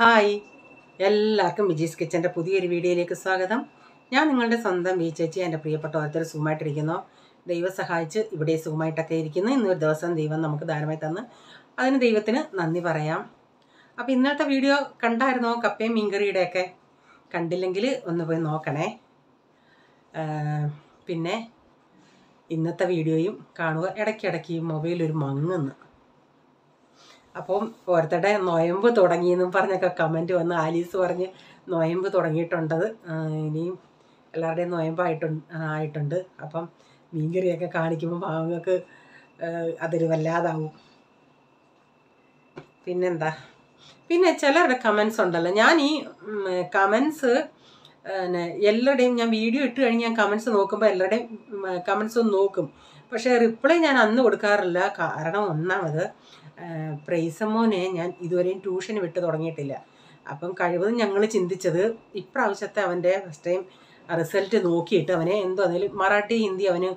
Hi, എല്ലാവർക്കും വിജീസ് കിച്ചൻ്റെ പുതിയൊരു വീഡിയോയിലേക്ക് സ്വാഗതം. ഞാൻ നിങ്ങളുടെ സ്വന്തം വി ചേച്ചി. എൻ്റെ പ്രിയപ്പെട്ട ഓരോരുത്തർ സുഖമായിട്ടിരിക്കുന്നു. ദൈവം സഹായിച്ച് ഇവിടെ സുഖമായിട്ടൊക്കെ ഇരിക്കുന്നു. ഇന്നൊരു ദിവസം ദൈവം നമുക്ക് ധാരാളമായി തന്ന് അതിന് ദൈവത്തിന് നന്ദി പറയാം. അപ്പോൾ ഇന്നത്തെ വീഡിയോ കണ്ടായിരുന്നോ? കപ്പയും മീൻകറിയുടെയൊക്കെ കണ്ടില്ലെങ്കിൽ ഒന്ന് പോയി നോക്കണേ. പിന്നെ ഇന്നത്തെ വീഡിയോയും കാണുക. ഇടയ്ക്കിടയ്ക്ക് ഈ മൊബൈലൊരു മങ്ങുന്നു. അപ്പം ഓരോരുത്തരുടെ നൊയമ്പ് തുടങ്ങിയെന്നും പറഞ്ഞൊക്കെ കമൻറ്റ് വന്ന് ആലീസ് പറഞ്ഞ് നൊയമ്പ് തുടങ്ങിയിട്ടുണ്ടത്. ഇനിയും എല്ലാവരുടെയും നൊയമ്പായിട്ടുണ്ട്. അപ്പം മീൻകറിയൊക്കെ കാണിക്കുമ്പോൾ പാവങ്ങൾക്ക് അതൊരു വല്ലാതാവും. പിന്നെന്താ, പിന്നെ ചിലരുടെ കമൻസ് ഉണ്ടല്ലോ. ഞാൻ ഈ കമൻസ് എല്ലാവരുടെയും ഞാൻ വീഡിയോ ഇട്ട് കഴിഞ്ഞ് ഞാൻ കമൻസ് നോക്കുമ്പോൾ എല്ലാവരുടെയും കമൻസ് ഒന്ന് നോക്കും. പക്ഷേ റിപ്ലൈ ഞാൻ അന്ന് കൊടുക്കാറില്ല. കാരണം ഒന്നാമത് പ്രൈസമോനെ ഞാൻ ഇതുവരെയും ട്യൂഷന് വിട്ട് തുടങ്ങിയിട്ടില്ല. അപ്പം കഴിവതും ഞങ്ങൾ ചിന്തിച്ചത് ഇപ്രാവശ്യത്തെ അവൻ്റെ ഫസ്റ്റ് ടൈം റിസൾട്ട് നോക്കിയിട്ട് അവനെ എന്തായാലും മറാഠി ഹിന്ദി അവന്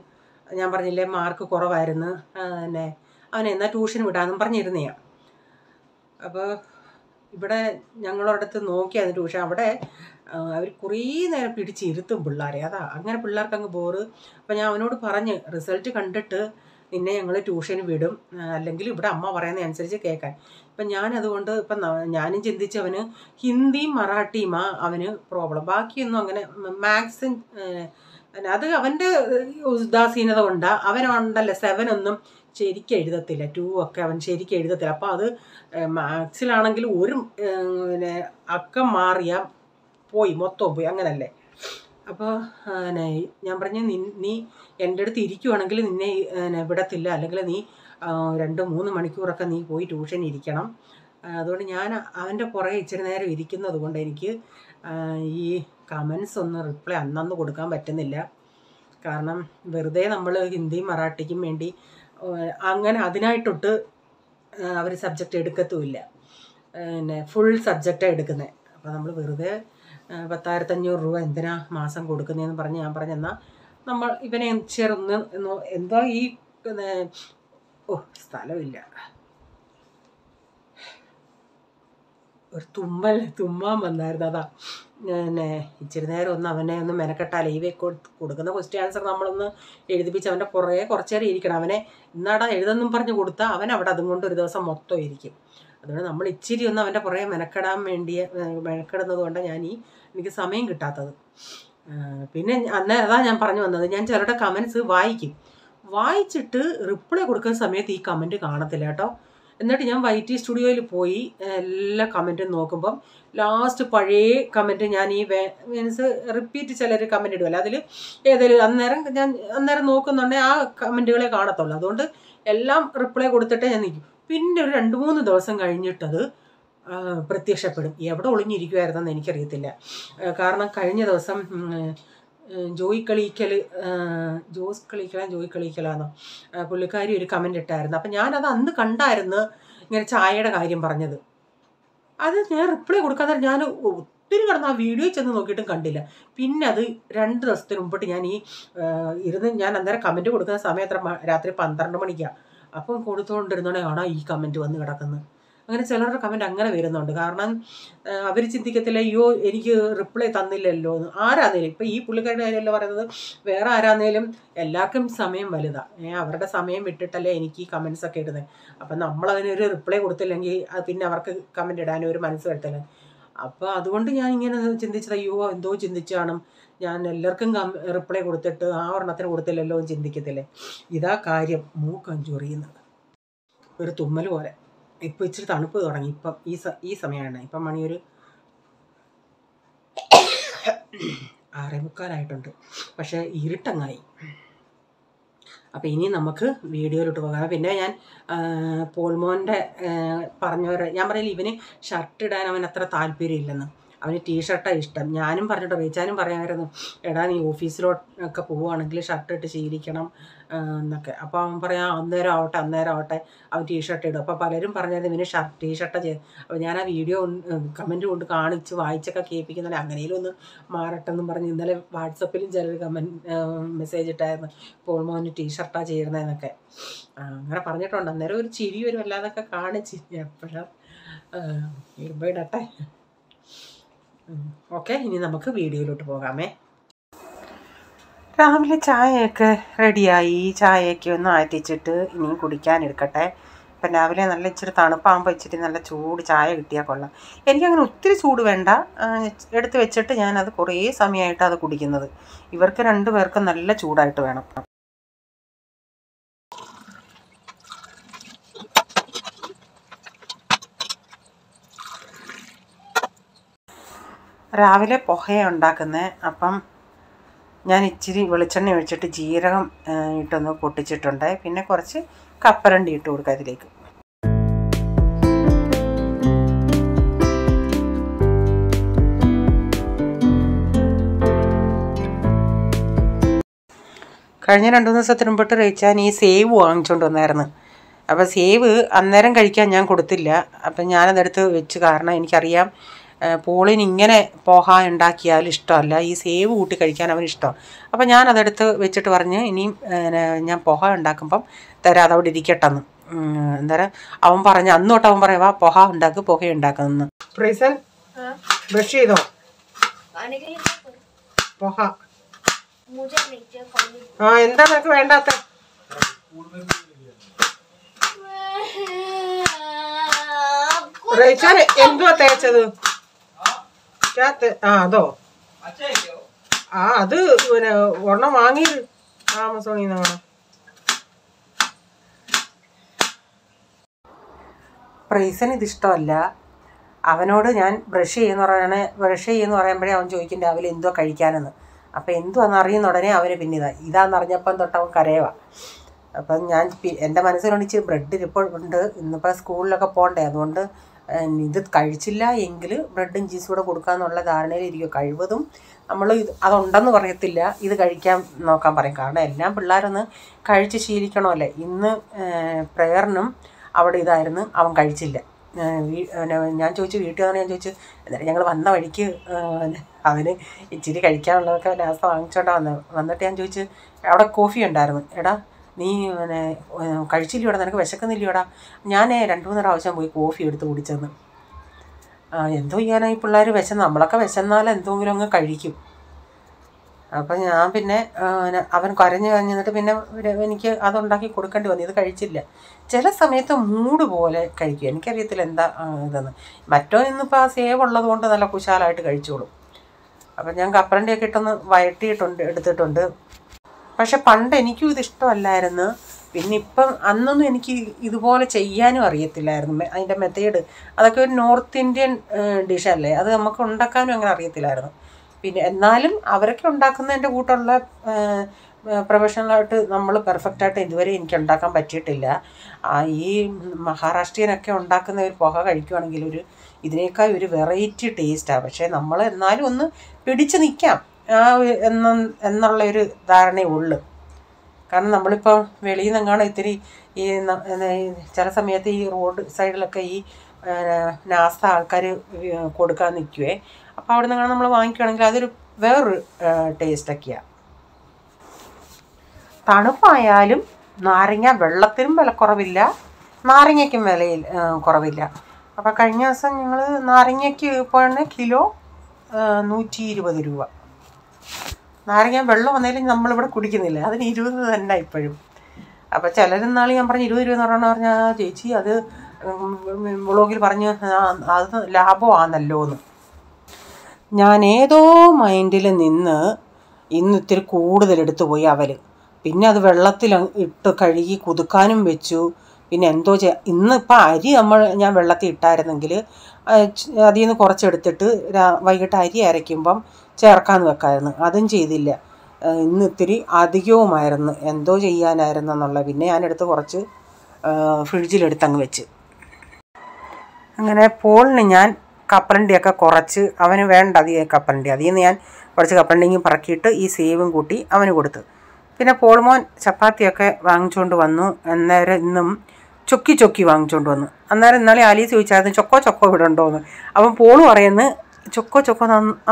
ഞാൻ പറഞ്ഞില്ലേ മാർക്ക് കുറവായിരുന്നു, അവനെ എന്നാൽ ട്യൂഷൻ വിടാമെന്നും പറഞ്ഞിരുന്നതാണ്. അപ്പോൾ ഇവിടെ ഞങ്ങളടുത്ത് നോക്കിയായിരുന്നു ട്യൂഷൻ. അവിടെ അവർ കുറേ നേരം പിടിച്ചിരുത്തും പിള്ളേരെ. അങ്ങനെ പിള്ളേർക്ക് അങ്ങ് ബോറ്. അപ്പം ഞാൻ അവനോട് പറഞ്ഞ് റിസൾട്ട് കണ്ടിട്ട് നിന്നെ ഞങ്ങൾ ട്യൂഷന് വിടും, അല്ലെങ്കിൽ ഇവിടെ അമ്മ പറയുന്ന അനുസരിച്ച് കേൾക്കാൻ. ഇപ്പം ഞാനതുകൊണ്ട് ഇപ്പം ഞാനും ചിന്തിച്ചവന് ഹിന്ദിയും മറാഠിയുമാ അവന് പ്രോബ്ലം. ബാക്കിയൊന്നും അങ്ങനെ മാത്സും അത് അവൻ്റെ ഉദാസീനത കൊണ്ടാണ്. അവനുണ്ടല്ലോ 7 ഒന്നും ശരിക്കും എഴുതത്തില്ല, 2 ഒക്കെ അവൻ ശരിക്കും എഴുതത്തില്ല. അപ്പോൾ അത് മാത്സിലാണെങ്കിൽ ഒരു അക്കം മാറിയാൽ പോയി, മൊത്തവും പോയി, അങ്ങനല്ലേ. അപ്പോൾ ഞാൻ പറഞ്ഞു നീ എൻ്റെ അടുത്ത് ഇരിക്കുവാണെങ്കിൽ നിന്നെ വിടത്തില്ല, അല്ലെങ്കിൽ നീ 2-3 മണിക്കൂറൊക്കെ നീ പോയി ട്യൂഷൻ ഇരിക്കണം. അതുകൊണ്ട് ഞാൻ അവൻ്റെ പുറകെ ഇച്ചിരി നേരം ഇരിക്കുന്നത് കൊണ്ട് എനിക്ക് ഈ കമൻസ് ഒന്നും റിപ്ലൈ അന്നന്ന് കൊടുക്കാൻ പറ്റുന്നില്ല. കാരണം വെറുതെ നമ്മൾ ഹിന്ദിയും മറാഠിക്കും വേണ്ടി അങ്ങനെ അതിനായിട്ടൊട്ട് അവർ സബ്ജക്റ്റ് എടുക്കത്തുമില്ല. ഫുൾ സബ്ജക്റ്റാണ് എടുക്കുന്നത്. അപ്പോൾ നമ്മൾ വെറുതെ 10,500 രൂപ എന്തിനാ മാസം കൊടുക്കുന്നതെന്ന് പറഞ്ഞ് ഞാൻ പറഞ്ഞെന്നാൽ നമ്മൾ ഇവനെ ചേർന്ന് എന്തോ ഈ സ്ഥലമില്ല, ഒരു തുമ്മാൻ വന്നായിരുന്നു. അതാ ഇച്ചിരി നേരം ഒന്ന് അവനെ ഒന്ന് മെനക്കെട്ടാൽ ഈ കൊടുക്കുന്ന ക്വസ്റ്റ്യൻ ആൻസർ നമ്മളൊന്ന് എഴുതിപ്പിച്ച് അവൻ്റെ പുറകെ കുറച്ച് നേരം ഇരിക്കണം. അവനെ ഇന്നാടാ എഴുതെന്നും പറഞ്ഞ് കൊടുത്താൽ അവൻ അവിടെ അതും കൊണ്ട് ഒരു ദിവസം മൊത്തം ഇരിക്കും. അതുകൊണ്ട് നമ്മൾ ഇച്ചിരി ഒന്ന് അവൻ്റെ പുറകെ മെനക്കെടുന്നത് കൊണ്ടാണ് എനിക്ക് സമയം കിട്ടാത്തത്. പിന്നെ അതാ ഞാൻ പറഞ്ഞു വന്നത്, ഞാൻ ചിലരുടെ കമൻസ് വായിച്ചിട്ട് റിപ്ലൈ കൊടുക്കുന്ന സമയത്ത് ഈ കമൻറ്റ് കാണത്തില്ല കേട്ടോ. എന്നിട്ട് ഞാൻ വൈറ്റി സ്റ്റുഡിയോയിൽ പോയി എല്ലാ കമൻറ്റും നോക്കുമ്പം ലാസ്റ്റ് പഴയ കമൻറ്റ് ഞാൻ മീൻസ് റിപ്പീറ്റ് ചിലർ കമൻറ്റ് ഇടുമല്ലോ, അതിൽ ഏതെങ്കിലും അന്നേരം നോക്കുന്നുണ്ടെങ്കിൽ ആ കമൻറ്റുകളെ കാണത്തുള്ളൂ. അതുകൊണ്ട് എല്ലാം റിപ്ലൈ കൊടുത്തിട്ടേ ഞാൻ നിൽക്കും. പിന്നെ ഒരു 2-3 ദിവസം കഴിഞ്ഞിട്ടത് പ്രത്യക്ഷപ്പെടും. എവിടെ ഒളിഞ്ഞിരിക്കുമായിരുന്നെന്ന് എനിക്കറിയത്തില്ല. കാരണം കഴിഞ്ഞ ദിവസം ജോയ് കളിക്കലാന്നോ പുള്ളിക്കാരി ഒരു കമൻ്റ് ഇട്ടായിരുന്നു. അപ്പം ഞാനത് അന്ന് കണ്ടായിരുന്നു, ഇങ്ങനെ ചായയുടെ കാര്യം പറഞ്ഞത്. അത് ഞാൻ റിപ്ലൈ കൊടുക്കാതെ ഞാൻ ഒത്തിരി കിടന്ന് ആ വീഡിയോ ചെന്ന് നോക്കിയിട്ടും കണ്ടില്ല. പിന്നെ അത് 2 ദിവസത്തിന് മുമ്പിട്ട് ഞാൻ അന്നേരം കമൻറ്റ് കൊടുക്കുന്ന സമയം രാത്രി 12 മണിക്കാണ്. അപ്പം കൊടുത്തുകൊണ്ടിരുന്നോടെ കാണാം ഈ കമൻറ്റ് വന്ന് കിടക്കുന്നത്. അങ്ങനെ ചിലരുടെ കമൻറ്റ് അങ്ങനെ വരുന്നുണ്ട്. കാരണം അവർ ചിന്തിക്കത്തില്ല, അയ്യോ എനിക്ക് റിപ്ലൈ തന്നില്ലല്ലോ എന്ന്. ആരാന്നേലും ഇപ്പം ഈ പുള്ളിക്കാരുടെ കാര്യമല്ല പറയുന്നത്, വേറെ ആരാന്നേലും എല്ലാവർക്കും സമയം വലുതാണ്. അവരുടെ സമയം വിട്ടിട്ടല്ലേ എനിക്ക് ഈ കമൻസൊക്കെ ഇടുന്നത്. അപ്പം നമ്മളതിനൊരു റിപ്ലൈ കൊടുത്തില്ലെങ്കിൽ അത് പിന്നെ അവർക്ക് കമൻറ്റ് ഇടാനും ഒരു മനസ്സ് വരത്തില്ല. അപ്പോൾ അതുകൊണ്ട് ഞാൻ ഇങ്ങനെ ചിന്തിച്ചത്, അയ്യോ എന്തോ ചിന്തിച്ചാണ് ഞാൻ എല്ലാവർക്കും റിപ്ലൈ കൊടുത്തിട്ട് ആ ഒരെണ്ണത്തിന് കൊടുത്തില്ലല്ലോ എന്ന് ചിന്തിക്കത്തില്ലേ. ഇതാ കാര്യം മൂക്കഞ്ചൊറിയുന്നത്, ഒരു തുമ്മൽ പോലെ. ഇപ്പോൾ ഇച്ചിരി തണുപ്പ് തുടങ്ങി. ഇപ്പം ഈ സമയമാണ്. ഇപ്പം മണി ഒരു 6:45 പക്ഷേ ഇരുട്ടങ്ങായി. അപ്പോൾ ഇനി നമുക്ക് വീഡിയോയിലോട്ട് പോകാം. പിന്നെ ഞാൻ പോൾമോൻ്റെ ഞാൻ പറയില്ല, ഇവന് ഷർട്ട് ഇടാൻ അവൻ അത്ര താല്പര്യമില്ലെന്ന്, അവന് ടീഷർട്ടാണ് ഇഷ്ടം. ഞാനും പറഞ്ഞിട്ട് റീച്ചാനും പറയാമായിരുന്നു, എടാ നീ ഓഫീസിലോട്ടൊക്കെ പോവുകയാണെങ്കിൽ ഷർട്ട് ഇട്ട് ശീലിക്കണം എന്നൊക്കെ. അപ്പോൾ അവൻ പറയാം അന്നേരം ആവട്ടെ അവൻ ടീഷർട്ട് ഇടും. അപ്പോൾ പലരും പറഞ്ഞത് ഇവന് ടീഷർട്ടാണ് ചെയ്ത്. അപ്പോൾ ഞാൻ ആ വീഡിയോ കമൻറ്റ് കൊണ്ട് കാണിച്ച് വായിച്ചൊക്കെ കേൾപ്പിക്കുന്നില്ല, അങ്ങനെയും ഒന്ന് മാറട്ടെന്നും പറഞ്ഞ് ഇന്നലെ വാട്സപ്പിലും ചിലർ മെസ്സേജ് ഇട്ടായിരുന്നു, പോൾമോന് ടീഷർട്ടാണ് ചെയ്യുന്നതെന്നൊക്കെ അങ്ങനെ പറഞ്ഞിട്ടുണ്ട്. അന്നേരം ഒരു ചിരി വരും, അല്ലാതൊക്കെ കാണിച്ച് എപ്പോഴും ഇടുമ്പോൾ ഇടട്ടെ. ഓക്കെ, ഇനി നമുക്ക് വീഡിയോയിലോട്ട് പോകാമേ. രാവിലെ ചായയൊക്കെ റെഡിയായി. ചായയൊക്കെ ഒന്ന് ആറ്റിച്ചിട്ട് ഇനിയും കുടിക്കാനെടുക്കട്ടെ. ഇപ്പം രാവിലെ നല്ല ഇച്ചിരി തണുപ്പാകുമ്പോൾ ഇച്ചിരി നല്ല ചൂട് ചായ കിട്ടിയാൽ കൊള്ളാം. എനിക്കങ്ങനെ ഒത്തിരി ചൂട് വേണ്ട. എടുത്ത് വെച്ചിട്ട് ഞാനത് കുറേ സമയമായിട്ട് അത് കുടിക്കുന്നത്. ഇവർക്ക് 2 പേർക്കും നല്ല ചൂടായിട്ട് വേണം. രാവിലെ പുകയാണ് ഉണ്ടാക്കുന്നത്. അപ്പം ഞാൻ ഇച്ചിരി വെളിച്ചെണ്ണ ഒഴിച്ചിട്ട് ജീരകം ഇട്ടൊന്ന് പൊട്ടിച്ചിട്ടുണ്ട്. പിന്നെ കുറച്ച് കപ്പലണ്ടി ഇട്ട് കൊടുക്കുക അതിലേക്ക്. കഴിഞ്ഞ 2-3 ദിവസത്തിന് മുമ്പിട്ട് റേച്ചാൻ ഈ സേവ് വാങ്ങിച്ചുകൊണ്ട് വന്നായിരുന്നു. അപ്പോൾ സേവ് അന്നേരം കഴിക്കാൻ ഞാൻ കൊടുത്തില്ല. അപ്പം ഞാനതെടുത്ത് വെച്ച്, കാരണം എനിക്കറിയാം പോളിന് ഇങ്ങനെ പോഹ ഉണ്ടാക്കിയാൽ ഇഷ്ടമല്ല, ഈ സേവ് കൂട്ടി കഴിക്കാൻ അവന് ഇഷ്ടമാണ്. അപ്പം ഞാനതെടുത്ത് വെച്ചിട്ട് പറഞ്ഞ് ഇനിയും ഞാൻ പോഹ ഉണ്ടാക്കുമ്പം തരാം, അതവിടെ ഇരിക്കട്ടെന്ന്. എന്തായാലും അവൻ പറഞ്ഞ് അന്ന് തൊട്ട് അവൻ പറയാ പോഹ ഉണ്ടാക്കുക, പുക ഉണ്ടാക്കുന്നെന്ന്. പ്രീസൻ ബ്രഷ് ചെയ്തോ? പോഹ എന്താ നിനക്ക് വേണ്ടാത്ത? റേച്ചാൻ എന്തുവാ തേച്ചത്? അതോ? അത് പിന്നെ ഒരെണ്ണം വാങ്ങി ആമസോണിൽ നിന്ന്. പ്രൈസിന് ഇതിഷ്ടമല്ല. അവനോട് ഞാൻ ബ്രഷ് ചെയ്യുമെന്ന് പറയുമ്പോഴേ അവൻ ചോദിക്കും രാവിലെ എന്തോ കഴിക്കാനെന്ന്. അപ്പോൾ എന്തുവാന്ന് അറിയുന്ന ഉടനെ അവന് പിന്നെ ഇതാന്ന് അറിഞ്ഞപ്പം തൊട്ട് അവൻ കരയുക. അപ്പം ഞാൻ എൻ്റെ മനസ്സിലുണ്ട് ഇച്ചിരി ബ്രെഡ് ഇരിപ്പുണ്ട്, ഇന്നിപ്പോൾ സ്കൂളിലൊക്കെ പോകണ്ടേ, അതുകൊണ്ട് ഇത് കഴിച്ചില്ല എങ്കിൽ ബ്രെഡും ചീസും കൂടെ കൊടുക്കാമെന്നുള്ള ധാരണയിലിരിക്കും. കഴിവതും നമ്മൾ അതുണ്ടെന്ന് പറയത്തില്ല, ഇത് കഴിക്കാൻ നോക്കാൻ പറയും. കാരണം എല്ലാം പിള്ളേരൊന്ന് കഴിച്ച് ശീലിക്കണമല്ലേ. ഇന്ന് പ്രേയറിനും അവിടെ ഇതായിരുന്നു, അവൻ കഴിച്ചില്ല. ഞാൻ ചോദിച്ചു വീട്ടിൽ വന്നാൽ ഞാൻ ചോദിച്ചു, എന്നാലും ഞങ്ങൾ വന്ന വഴിക്ക് അവന് ഇച്ചിരി കഴിക്കാനുള്ളതൊക്കെ ലാസ്റ്റ് വാങ്ങിച്ചോണ്ടാ വന്നിട്ട് ഞാൻ ചോദിച്ചു അവിടെ കോഫി ഉണ്ടായിരുന്നു, എടാ നീ പിന്നെ കഴിച്ചില്ലയോടാ, നിനക്ക് വിശക്കുന്നില്ലയോടാ? ഞാൻ 2-3 പ്രാവശ്യം പോയി കോഫി എടുത്ത് കുടിച്ചെന്ന്. എന്തോ ചെയ്യാനായി പിള്ളേർ നമ്മളൊക്കെ വിശന്നാൽ എന്തെങ്കിലും അങ്ങ് കഴിക്കും. അപ്പം ഞാൻ പിന്നെ അവൻ കരഞ്ഞ് കഴിഞ്ഞിട്ട് പിന്നെ എനിക്ക് അതുണ്ടാക്കി കൊടുക്കേണ്ടി വന്നു. ഇത് കഴിച്ചില്ല. ചില സമയത്ത് മൂഡ് പോലെ കഴിക്കും, എനിക്കറിയത്തില്ല എന്താ ഇതെന്ന്. മറ്റോ ഇന്നിപ്പോൾ ആ സേവ് ഉള്ളത് കൊണ്ട് നല്ല കുശാലായിട്ട് കഴിച്ചോളും. അപ്പം ഞാൻ കപ്പലണ്ടിയൊക്കെ ഇട്ടൊന്ന് എടുത്തിട്ടുണ്ട്. പക്ഷെ പണ്ട് എനിക്കും ഇതിഷ്ടമല്ലായിരുന്നു. പിന്നെ ഇപ്പം അന്നൊന്നും എനിക്ക് ഇതുപോലെ ചെയ്യാനും അറിയത്തില്ലായിരുന്നു. അതിൻ്റെ മെത്തേഡ് അതൊക്കെ ഒരു നോർത്ത് ഇന്ത്യൻ ഡിഷല്ലേ, അത് നമുക്ക് ഉണ്ടാക്കാനും അങ്ങനെ അറിയത്തില്ലായിരുന്നു. പിന്നെ എന്നാലും അവരൊക്കെ ഉണ്ടാക്കുന്നതിൻ്റെ കൂട്ടുള്ള പ്രൊഫഷണലായിട്ട് നമ്മൾ പെർഫെക്റ്റായിട്ട് ഇതുവരെ എനിക്ക് ഉണ്ടാക്കാൻ പറ്റിയിട്ടില്ല. ഈ മഹാരാഷ്ട്രീയനൊക്കെ ഉണ്ടാക്കുന്ന ഒരു പുക കഴിക്കുകയാണെങ്കിൽ ഇതിനേക്കാൾ ഒരു വെറൈറ്റി ടേസ്റ്റാണ്. പക്ഷേ നമ്മൾ എന്നാലും ഒന്ന് പിടിച്ച് നിൽക്കാം എന്നുള്ളൊരു ധാരണയേ ഉള്ളൂ. കാരണം നമ്മളിപ്പോൾ വെളിയിൽ നിന്നെങ്ങാണ് ഇത്തിരി ഈ ചില സമയത്ത് ഈ റോഡ് സൈഡിലൊക്കെ ഈ നാസ്ത ആൾക്കാർ കൊടുക്കാൻ നിൽക്കുവേ. അപ്പോൾ അവിടെ നിന്നാണ് നമ്മൾ വാങ്ങിക്കുകയാണെങ്കിൽ അതൊരു വേറൊരു ടേസ്റ്റൊക്കെയാണ്. തണുപ്പായാലും നാരങ്ങ വെള്ളത്തിനും വിലക്കുറവില്ല, നാരങ്ങയ്ക്കും വിലയിൽ കുറവില്ല. അപ്പോൾ കഴിഞ്ഞ ദിവസം ഞങ്ങൾ നാരങ്ങയ്ക്ക് പോയ കിലോ 120 രൂപ. നാരങ്ങ വെള്ളം വന്നാലും നമ്മളിവിടെ കുടിക്കുന്നില്ല, അതിന് 20 തന്നെ ഇപ്പോഴും. അപ്പോൾ ചിലരെന്നാൾ ഞാൻ പറഞ്ഞു 20 രൂപ എന്ന് പറഞ്ഞാൽ ചേച്ചി അത് വ്ളോഗിൽ പറഞ്ഞ് അത് ലാഭമാണല്ലോ എന്ന്. ഞാൻ ഏതോ മൈൻഡിൽ നിന്ന് ഇന്ന് ഇത്തിരി കൂടുതലെടുത്തു പോയി അവൽ. പിന്നെ അത് വെള്ളത്തിൽ ഇട്ട് കഴുകി കുതുക്കാനും വെച്ചു. പിന്നെ എന്തോ ഇന്നിപ്പോൾ അരി ഞാൻ വെള്ളത്തിൽ ഇട്ടായിരുന്നെങ്കിൽ അതിൽ നിന്ന് കുറച്ചെടുത്തിട്ട് വൈകിട്ട് അരി അരയ്ക്കുമ്പം ചേർക്കാമെന്ന് വെക്കാമായിരുന്നു. അതും ചെയ്തില്ല. ഇന്ന് ഇത്തിരി അധികവുമായിരുന്നു, എന്തോ ചെയ്യാനായിരുന്നു എന്നുള്ള. പിന്നെ ഞാനെടുത്ത് കുറച്ച് ഫ്രിഡ്ജിലെടുത്തങ്ങ് വെച്ച്. അങ്ങനെ പോളിന് ഞാൻ കപ്പലണ്ടിയൊക്കെ കുറച്ച്, അവന് വേണ്ട അധികം കപ്പലണ്ടി, അതിൽ നിന്ന് ഞാൻ കുറച്ച് കപ്പലണ്ടിയും പറക്കിയിട്ട് ഈ സേവും കൂട്ടി അവന് കൊടുത്തു. പിന്നെ പോൾമോൻ ചപ്പാത്തിയൊക്കെ വാങ്ങിച്ചുകൊണ്ട് വന്നു. അന്നേരം ഇന്നും ചൊക്കി വാങ്ങിച്ചുകൊണ്ട് വന്നു. അന്നേരം ഇന്നാളെ ആലീസ് ചോദിച്ചായിരുന്നു ചൊക്കോ ഇവിടെ ഉണ്ടോയെന്ന്. അപ്പം പോള് പറയുന്നു ചൊക്കോ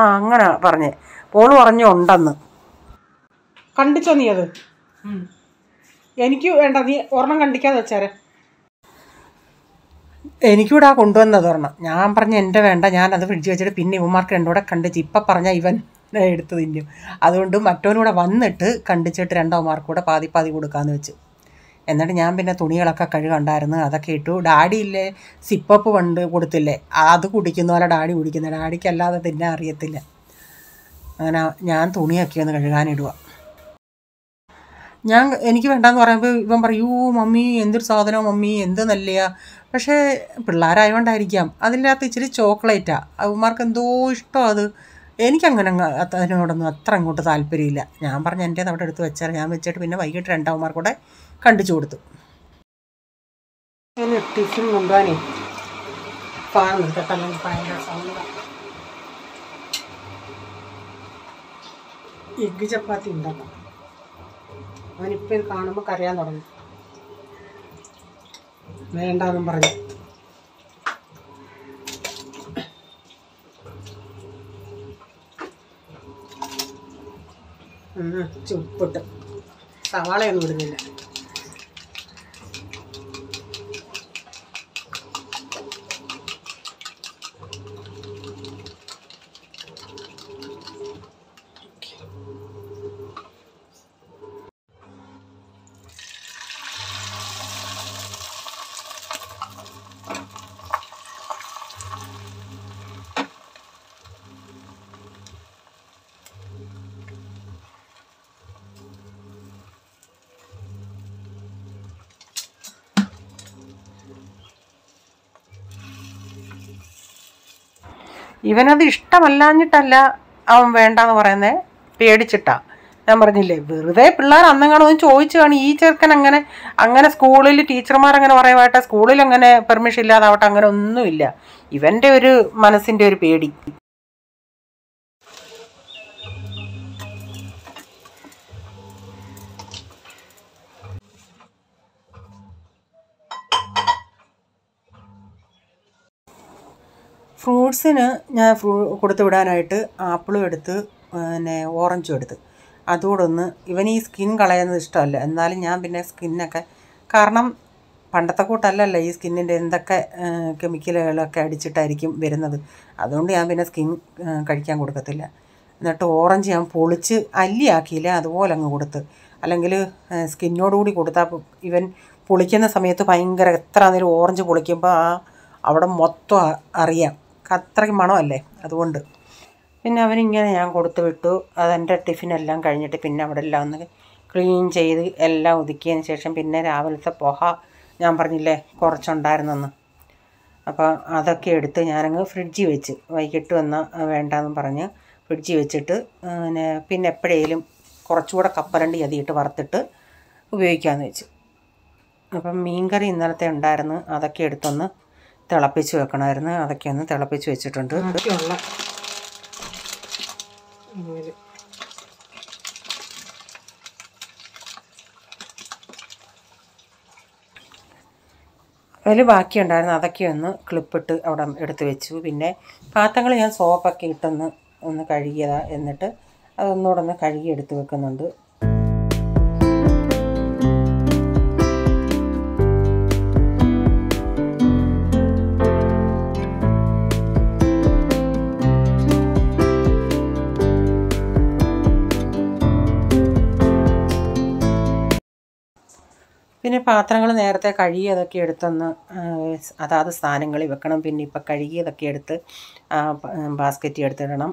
അങ്ങനെ പറഞ്ഞേ. പോള് പറഞ്ഞു ഉണ്ടെന്ന്. കണ്ടിച്ചോ നീ അത്? എനിക്ക് വേണ്ട, നീ ഒരെണ്ണം കണ്ടിക്കാതെ വെച്ചാരെ. എനിക്കൂടെ ആ കൊണ്ടുവന്നത് ഒരെണ്ണം. ഞാൻ പറഞ്ഞ എൻ്റെ വേണ്ട, ഞാനത് ഫ്രിഡ്ജ് വെച്ചിട്ട് പിന്നെ ഇവന്മാർക്ക് രണ്ടുകൂടെ കണ്ടിച്ച് ഇപ്പം പറഞ്ഞാൽ ഇവൻ എടുത്ത് തിന്നും. അതുകൊണ്ട് മറ്റവനൂടെ വന്നിട്ട് കണ്ടിച്ചിട്ട് രണ്ടവന്മാർക്ക് കൂടെ പാതി പാതി കൊടുക്കാമെന്ന് വെച്ച്. എന്നിട്ട് ഞാൻ പിന്നെ തുണികളൊക്കെ കഴുകണ്ടായിരുന്നു, അതൊക്കെ ഇട്ടു. ഡാഡിയില്ലേ സിപ്പപ്പ് കൊണ്ട് കൊടുത്തില്ലേ, അത് കുടിക്കുന്ന പോലെ ഡാഡി കുടിക്കുന്നത്. ഡാഡിക്കല്ലാതെ തിന്നാൻ അറിയത്തില്ല. അങ്ങനെ ഞാൻ തുണിയൊക്കെ ഒന്ന് കഴുകാനിടുക. എനിക്ക് വേണ്ടാന്ന് പറയുമ്പോൾ ഇവൻ പറയൂ മമ്മി എന്തൊരു സാധനമോ മമ്മി എന്ത് നല്ലയാ. പക്ഷേ പിള്ളേരായതുകൊണ്ടായിരിക്കാം, അതിൻ്റെ അകത്ത് ഇച്ചിരി ചോക്ലേറ്റാണ്. അവന്മാർക്ക് എന്തോ ഇഷ്ടമോ അത്. എനിക്കങ്ങനെ അതിനോടൊന്നും അത്ര അങ്ങോട്ട് താല്പര്യമില്ല. ഞാൻ പറഞ്ഞ എൻ്റേത് അവിടെ എടുത്ത് വെച്ചാൽ ഞാൻ വെച്ചിട്ട് പിന്നെ വൈകിട്ട് രണ്ടവന്മാർ കൂടെ കണ്ടിച്ചു കൊടുത്തു. ടിഫിൻ കൊണ്ടുപോകാനേ ഫാൻ നിർത്തട്ടെ, അല്ലെങ്കിൽ ഭയങ്കര സൗണ്ട്. എഗ്ഗ് ചപ്പാത്തി ഉണ്ടാക്കാം. അവനിപ്പോൾ ഇത് കാണുമ്പോൾ കരയാൻ തുടങ്ങി, വേണ്ടാന്നും പറഞ്ഞു. ഉപ്പിട്ട് സവാളയൊന്നും ഇടുന്നില്ല. ഇവനത് ഇഷ്ടമല്ലാഞ്ഞിട്ടല്ല അവൻ വേണ്ടാന്ന് പറയുന്നത്, പേടിച്ചിട്ടാ. ഞാൻ പറഞ്ഞില്ലേ വെറുതെ പിള്ളേർ അന്നെങ്ങാണൊന്നും ചോദിച്ചു കാണും ഈ ചെറുക്കൻ അങ്ങനെ സ്കൂളിൽ ടീച്ചർമാരങ്ങനെ പറയുമാട്ടെ, സ്കൂളിൽ അങ്ങനെ പെർമിഷൻ ഇല്ലാതാവട്ടെ, അങ്ങനെ ഒന്നുമില്ല. ഇവൻ്റെ ഒരു മനസ്സിൻ്റെ ഒരു പേടി. ഫ്രൂട്ട്സിന് ഞാൻ കൊടുത്തു വിടാനായിട്ട് ആപ്പിളും എടുത്ത് പിന്നെ ഓറഞ്ചും എടുത്ത്. അതുകൂടെ ഒന്ന്, ഇവൻ ഈ സ്കിൻ കളയുന്നത് ഇഷ്ടമല്ല, എന്നാലും ഞാൻ പിന്നെ സ്കിന്നൊക്കെ, കാരണം പണ്ടത്തെ കൂട്ടല്ലല്ലോ ഈ സ്കിന്നിൻ്റെ എന്തൊക്കെ കെമിക്കലുകളൊക്കെ അടിച്ചിട്ടായിരിക്കും വരുന്നത്. അതുകൊണ്ട് ഞാൻ പിന്നെ സ്കിൻ കഴിക്കാൻ കൊടുക്കത്തില്ല. എന്നിട്ട് ഓറഞ്ച് ഞാൻ പൊളിച്ച് അല്ലിയാക്കിയില്ല, അതുപോലെ അങ്ങ് കൊടുത്ത്. അല്ലെങ്കിൽ സ്കിന്നോടുകൂടി കൊടുത്താൽ ഇവൻ പൊളിക്കുന്ന സമയത്ത് ഭയങ്കര, എത്ര നേരം ഓറഞ്ച് പൊളിക്കുമ്പോൾ അവിടെ മൊത്തം അറിയാം, അത്രയ്ക്ക് മണമല്ലേ. അതുകൊണ്ട് പിന്നെ അവനിങ്ങനെ ഞാൻ കൊടുത്തു വിട്ടു. അതെൻ്റെ ടിഫിനെല്ലാം കഴിഞ്ഞിട്ട് പിന്നെ അവിടെ എല്ലാം ഒന്ന് ക്ലീൻ ചെയ്ത് എല്ലാം ഒതുക്കിയതിന് ശേഷം പിന്നെ രാവിലത്തെ പോഹ ഞാൻ പറഞ്ഞില്ലേ കുറച്ചുണ്ടായിരുന്നെന്ന്, അപ്പോൾ അതൊക്കെ എടുത്ത് ഞാനങ്ങ് ഫ്രിഡ്ജിൽ വെച്ച്, വൈകിട്ട് വന്നാൽ വേണ്ടാന്ന് പറഞ്ഞ് ഫ്രിഡ്ജിൽ വെച്ചിട്ട് പിന്നെ എപ്പോഴേലും കുറച്ചുകൂടെ കപ്പലണ്ടി അതിയിട്ട് വറുത്തിട്ട് ഉപയോഗിക്കാമെന്ന് വെച്ചു. അപ്പം മീൻകറി ഇന്നലത്തെ ഉണ്ടായിരുന്നു, അതൊക്കെ എടുത്തൊന്ന് തിളപ്പിച്ച് വെക്കണമായിരുന്നു. അതൊക്കെ ഒന്ന് തിളപ്പിച്ച് വെച്ചിട്ടുണ്ട്. അതിൽ ബാക്കിയുണ്ടായിരുന്നു, അതൊക്കെ ഒന്ന് ക്ലിപ്പിട്ട് അവിടെ എടുത്ത് വെച്ചു. പിന്നെ പാത്രങ്ങൾ ഞാൻ സോപ്പൊക്കെ ഒന്ന് കഴുകിയതാണ്. എന്നിട്ട് അതൊന്നുകൂടെ ഒന്ന് കഴുകി എടുത്ത് വെക്കുന്നുണ്ട്. പിന്നെ പാത്രങ്ങൾ നേരത്തെ കഴുകിയതൊക്കെ എടുത്തൊന്ന് അതാത് സ്ഥാനങ്ങളിൽ വെക്കണം. പിന്നെ ഇപ്പം കഴുകിയതൊക്കെ എടുത്ത് ബാസ്ക്കറ്റിൽ എടുത്തിടണം.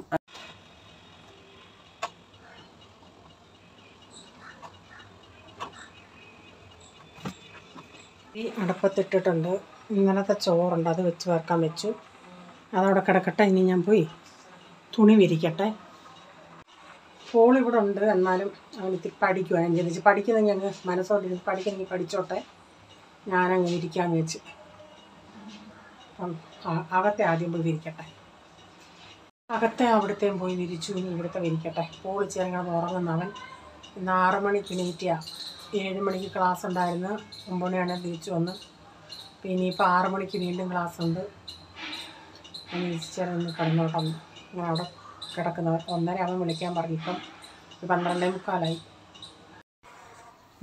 ഈ അടുപ്പത്തിട്ടിട്ടുണ്ട്. ഇന്നലത്തെ ചോറുണ്ട്, അത് വെച്ച് വറുക്കാൻ വെച്ചു. അതവിടെ കിടക്കട്ടെ. ഇനി ഞാൻ പോയി തുണി വിരിക്കട്ടെ. ഫോൺ ഇവിടെ ഉണ്ട്, എന്നാലും അവനിത്തിരി പഠിക്കുവാണ്. ഞാൻ ചിന്തിച്ച് പഠിക്കുന്നെങ്കിൽ അങ്ങ് മനസ്സോട്ട് പഠിക്കുന്നെങ്കിൽ പഠിച്ചോട്ടെ, ഞാനങ്ങ് വിരിക്കാമെന്ന് വെച്ച്. അപ്പം അകത്തെ ആദ്യം പോയി വിരിക്കട്ടെ. അകത്തെ അവിടുത്തെയും പോയി വിരിച്ചു. ഇനി ഇവിടുത്തെ വിരിക്കട്ടെ. ചേർന്ന് ഉറങ്ങുന്നവൻ ഇന്ന് 6 മണിക്ക് എണീറ്റിയാണ്. 7 മണിക്ക് ക്ലാസ് ഉണ്ടായിരുന്നു, 9 മണിയാണ് തിരിച്ചു വന്ന്. പിന്നെ ഇപ്പോൾ 6 മണിക്ക് വീണ്ടും ക്ലാസ് ഉണ്ട്. ചേർന്ന് കിടന്നോട്ടം. ഞാൻ അവിടെ കിടക്കുന്നവർ 1:30 വിളിക്കാൻ പറഞ്ഞിപ്പം 12:45.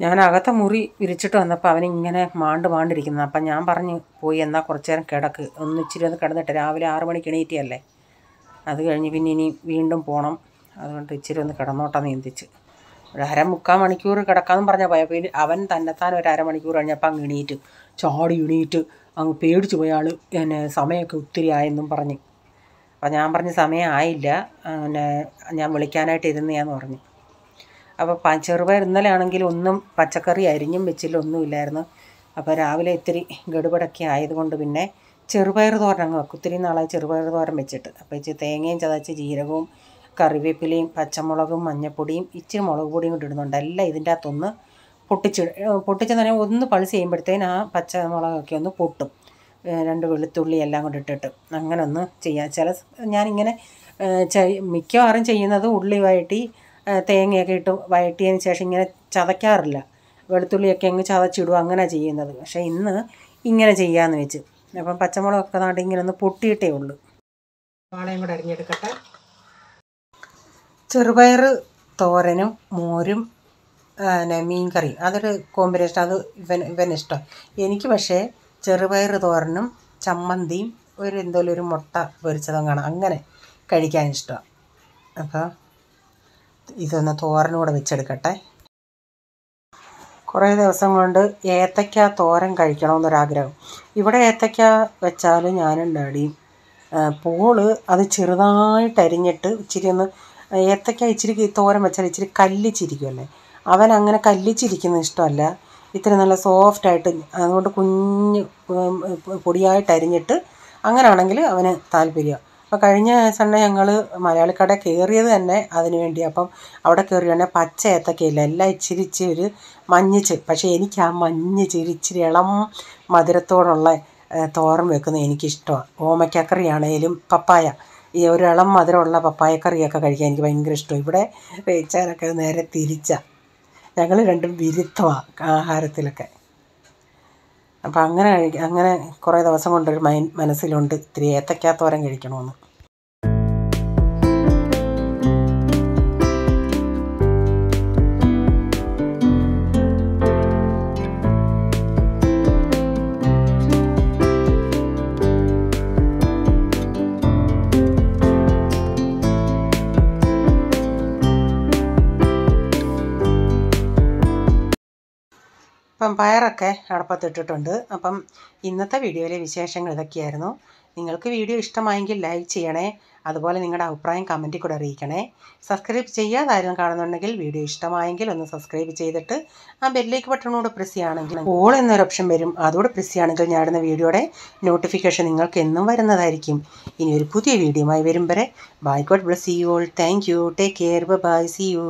ഞാൻ അകത്തെ മുറി വിരിച്ചിട്ട് വന്നപ്പോൾ അവനിങ്ങനെ മാണ്ടിരിക്കുന്നത്. അപ്പം ഞാൻ പറഞ്ഞു പോയി എന്നാൽ കുറച്ച് നേരം കിടക്ക്, ഇച്ചിരി ഒന്ന് കിടന്നിട്ട് രാവിലെ 6 മണിക്ക് എണീറ്റിയല്ലേ, അത് കഴിഞ്ഞ് പിന്നെ ഇനി വീണ്ടും പോകണം, അതുകൊണ്ട് ഇച്ചിരി ഒന്ന് കിടന്നോട്ടെന്ന് ചിന്തിച്ച് ഒരു 3/4 മണിക്കൂർ കിടക്കാമെന്ന് പറഞ്ഞാൽ പോയാൽ പിന്നെ അവൻ തന്നെത്താൻ ഒരു 1/2 മണിക്കൂർ കഴിഞ്ഞപ്പോൾ അങ്ങ് എണീറ്റ് ചാടി എണീറ്റ് അങ്ങ് പേടിച്ച് പോയ ആൾ എന്നെ സമയമൊക്കെ ഒത്തിരി ആയെന്നും പറഞ്ഞ്. അപ്പോൾ ഞാൻ പറഞ്ഞ് സമയം ആയില്ല, പിന്നെ ഞാൻ വിളിക്കാനായിട്ട് ഇരുന്നയാന്ന് പറഞ്ഞു. അപ്പോൾ ചെറുപയർ ഇന്നലെ ആണെങ്കിൽ ഒന്നും പച്ചക്കറി അരിഞ്ഞും വെച്ചില്ല, ഒന്നുമില്ലായിരുന്നു. അപ്പോൾ രാവിലെ ഇത്തിരി ഗഡുബടൊക്കെ ആയതുകൊണ്ട് പിന്നെ ചെറുപയർ തോരൻ അങ്ങ് വെക്കും. ഒത്തിരി നാളായി ചെറുപയർ തോരൻ വെച്ചിട്ട്. അപ്പോൾ ഇച്ചിരി തേങ്ങയും ചതച്ച് ജീരകവും കറിവേപ്പിലയും പച്ചമുളകും മഞ്ഞൾപ്പൊടിയും ഇച്ചിരി മുളക് പൊടിയും കൊണ്ട് ഇടുന്നുണ്ട്. എല്ലാം ഇതിൻ്റെ അകത്തൊന്ന് പൊട്ടിച്ചെന്ന് പറഞ്ഞാൽ ഒന്ന് പൾസ് ചെയ്യുമ്പോഴത്തേന് ആ പച്ചമുളകൊക്കെ ഒന്ന് പൊട്ടും. 2 വെളുത്തുള്ളി എല്ലാം കൂടെ ഇട്ടിട്ട് അങ്ങനെ ഒന്ന് ചെയ്യാം. ഞാനിങ്ങനെ മിക്കവാറും ചെയ്യുന്നത് ഉള്ളി വഴറ്റി തേങ്ങയൊക്കെ ഇട്ട് വഴറ്റിയതിന് ശേഷം ഇങ്ങനെ ചതയ്ക്കാറില്ല, വെളുത്തുള്ളിയൊക്കെ അങ്ങ് ചതച്ചിടുക, അങ്ങനെ ചെയ്യുന്നത്. പക്ഷേ ഇന്ന് ഇങ്ങനെ ചെയ്യാമെന്ന് വെച്ച്. അപ്പം പച്ചമുളകൊക്കെ നാട്ടിൽ ഇങ്ങനെ ഒന്ന് പൊട്ടിയിട്ടേ ഉള്ളൂ. വാളയും കൂടെ അരിഞ്ഞെടുക്കട്ടെ. ചെറുപയർ തോരനും മോരും മീൻ കറിയും അതൊരു കോമ്പിനേഷൻ, അത് ഇവനിഷ്ടം. എനിക്ക് പക്ഷേ ചെറുപയർ തോരനും ചമ്മന്തിയും എന്തെങ്കിലും ഒരു മുട്ട പൊരിച്ചതും കാണാം, അങ്ങനെ കഴിക്കാൻ ഇഷ്ടമാണ്. അപ്പോൾ ഇതൊന്ന് തോരനൂടെ വെച്ചെടുക്കട്ടെ. കുറേ ദിവസം കൊണ്ട് ഏത്തയ്ക്ക തോരൻ കഴിക്കണമെന്നൊരാഗ്രഹം. ഇവിടെ ഏത്തയ്ക്ക വെച്ചാൽ ഞാനും ഡാഡിയും പോള് അത് ചെറുതായിട്ട് അരിഞ്ഞിട്ട് ഇച്ചിരി ഒന്ന് ഏത്തയ്ക്ക ഇച്ചിരി തോരൻ വെച്ചാൽ ഇച്ചിരി കല്ലിച്ചിരിക്കുമല്ലേ, അവൻ അങ്ങനെ കല്ലിച്ചിരിക്കുന്നത് ഇഷ്ടമല്ല, ഇത്തിരി നല്ല സോഫ്റ്റായിട്ട്, അതുകൊണ്ട് കുഞ്ഞ് പൊടിയായിട്ട് അരിഞ്ഞിട്ട് അങ്ങനെയാണെങ്കിൽ അവന് താല്പര്യം. അപ്പോൾ കഴിഞ്ഞ സൺഡേ ഞങ്ങൾ മലയാളിക്കട കയറിയത് തന്നെ അതിന് വേണ്ടി. അപ്പം അവിടെ കയറി തന്നെ പച്ച ഏത്തക്കയില്ല, എല്ലാം ഇച്ചിരി ഒരു മഞ്ഞിച്ച്. പക്ഷേ എനിക്ക് ആ ഇച്ചിരി ഇളം മധുരത്തോടുള്ള തോരൻ വെക്കുന്നത് എനിക്കിഷ്ടമാണ്. ഓമയ്ക്കക്കറിയാണേലും പപ്പായ, ഈ ഒരു ഇളം മധുരമുള്ള പപ്പായക്കറിയൊക്കെ കഴിക്കാൻ എനിക്ക് ഭയങ്കര ഇഷ്ടമാണ്. ഇവിടെ വേച്ചാലൊക്കെ നേരെ തിരിച്ചാണ്, ഞങ്ങൾ രണ്ടും വിരുദ്ധമാണ് ആഹാരത്തിലൊക്കെ. അപ്പം അങ്ങനെ കുറേ ദിവസം കൊണ്ടൊരു മനസ്സിലുണ്ട് ഇത്തിരി ഏത്തയ്ക്ക തോരൻ കഴിക്കണമെന്ന്. അപ്പം പയറൊക്കെ അടപ്പത്തിട്ടിട്ടുണ്ട്. അപ്പം ഇന്നത്തെ വീഡിയോയിലെ വിശേഷങ്ങൾ ഇതൊക്കെയായിരുന്നു. നിങ്ങൾക്ക് വീഡിയോ ഇഷ്ടമായെങ്കിൽ ലൈക്ക് ചെയ്യണേ, അതുപോലെ നിങ്ങളുടെ അഭിപ്രായം കമൻറ്റിൽ കൂടെ അറിയിക്കണേ. സബ്സ്ക്രൈബ് ചെയ്യാതായിരുന്നു കാണുന്നുണ്ടെങ്കിൽ വീഡിയോ ഇഷ്ടമായെങ്കിൽ ഒന്ന് സബ്സ്ക്രൈബ് ചെയ്തിട്ട് ആ ബെല്ലേക്ക് ബട്ടണോട് പ്രസ് ചെയ്യുകയാണെങ്കിൽ ഓൾ എന്നൊരു ഓപ്ഷൻ വരും, അതോടെ പ്രസ് ചെയ്യുകയാണെങ്കിൽ ഞാനിടുന്ന വീഡിയോയുടെ നോട്ടിഫിക്കേഷൻ നിങ്ങൾക്ക് എന്നും വരുന്നതായിരിക്കും. ഇനി ഒരു പുതിയ വീഡിയോയുമായി വരും വരെ bye, god bless you all, thank you, take care, bye, see U.